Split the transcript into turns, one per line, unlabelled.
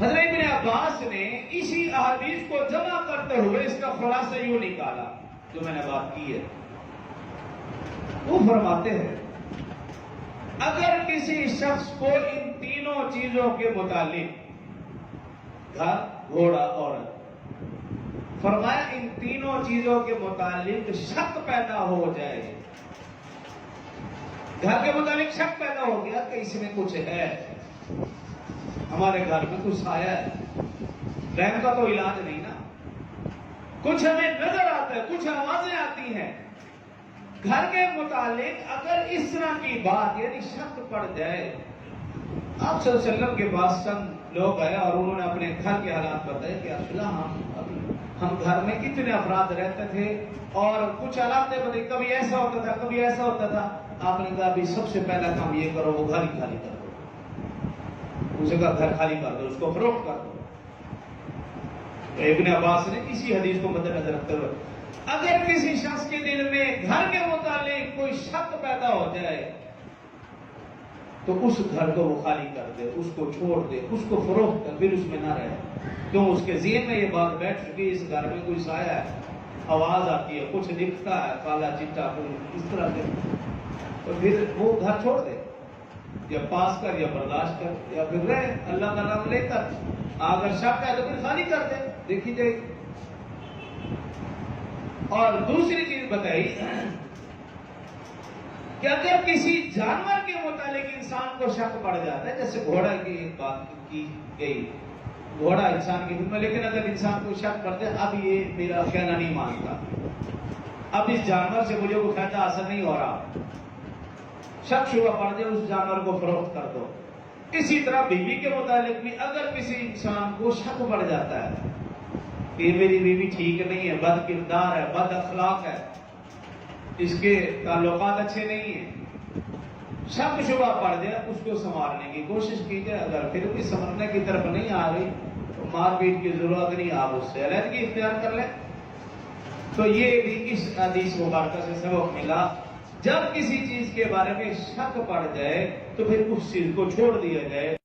حضرت ابن عباس نے اسی احادیث کو جمع کرتے ہوئے اس کا خلاصہ یوں نکالا جو میں نے بات کی ہے. وہ فرماتے ہیں اگر کسی شخص کو ان تینوں چیزوں کے متعلق گھر، گھوڑا، عورت، فرمایا ان تینوں چیزوں کے متعلق شک پیدا ہو جائے، گھر کے متعلق شک پیدا ہو گیا کہ اس میں کچھ ہے، ہمارے گھر میں کچھ آیا ہے، رحم کا تو علاج نہیں نا، کچھ ہمیں نظر آتا ہے، کچھ آوازیں آتی ہیں، گھر کے متعلق اگر اس طرح کی بات یعنی شک پڑ جائے. آپ صلی اللہ علیہ وسلم کے پاس چند لوگ آئے اور انہوں نے اپنے گھر کے حالات بتائے کہ رسول اللہ ہم گھر میں کتنے افراد رہتے تھے اور کچھ حالات بتائے، کبھی ایسا ہوتا تھا، کبھی ایسا ہوتا تھا. آپ نے کہا ابھی سب سے پہلا کام یہ کرو، وہ گھر ہی خالی کر دو. اسے کہا گھر خالی کر دو، اس کو فروخت کر دو. تو ابن عباس نے اسی حدیث کو مد نظر رکھتے ہوئے اگر کسی شخص کے دل میں گھر کے متعلق کوئی شک پیدا ہو جائے تو اس گھر کو وہ خالی کر دے، اس کو چھوڑ دے، اس کو فروخت کر، پھر اس میں نہ رہے. کیوں؟ اس کے ذہن میں یہ بات بیٹھ چکی اس گھر میں کوئی سایہ ہے، آواز آتی ہے، کچھ دکھتا ہے، کالا چٹا کوئی اس طرح سے، تو پھر وہ گھر چھوڑ دے، یا پاس کر یا برداشت کر یا پھر رہے اللہ کا نام لے کر. اگر شک ہے تو پھر خالی کر دے، دیکھی جائے. اور دوسری چیز بتائی کہ اگر کسی جانور کے متعلق انسان کو شک پڑ جاتا ہے، جیسے گھوڑا کی بات کی گئی، گھوڑا انسان کی خدمت، لیکن اگر انسان کو شک پڑ جائے اب یہ میرا کہنا نہیں مانتا، اب اس جانور سے مجھے کوئی فائدہ حاصل نہیں ہو رہا، شک شبہ پڑ جائے، اس جانور کو فروخت کر دو. اسی طرح بیوی کے متعلق بھی اگر کسی انسان کو شک پڑ جاتا ہے کہ میری بیوی ٹھیک نہیں ہے، بد کردار ہے، بد اخلاق ہے، اس کے تعلقات اچھے نہیں ہیں، شک شبہ پڑ جائے، اس کو سنوارنے کی کوشش کی جائے. اگر پھر بھی سنورنے کی طرف نہیں آ رہی تو مار پیٹ کی ضرورت نہیں، آپ اس سے علیحدگی اختیار کر لیں. تو یہ بھی اس حدیث مبارکہ سے سبق ملا، جب کسی چیز کے بارے میں شک پڑ جائے تو پھر اس چیز کو چھوڑ دیا جائے.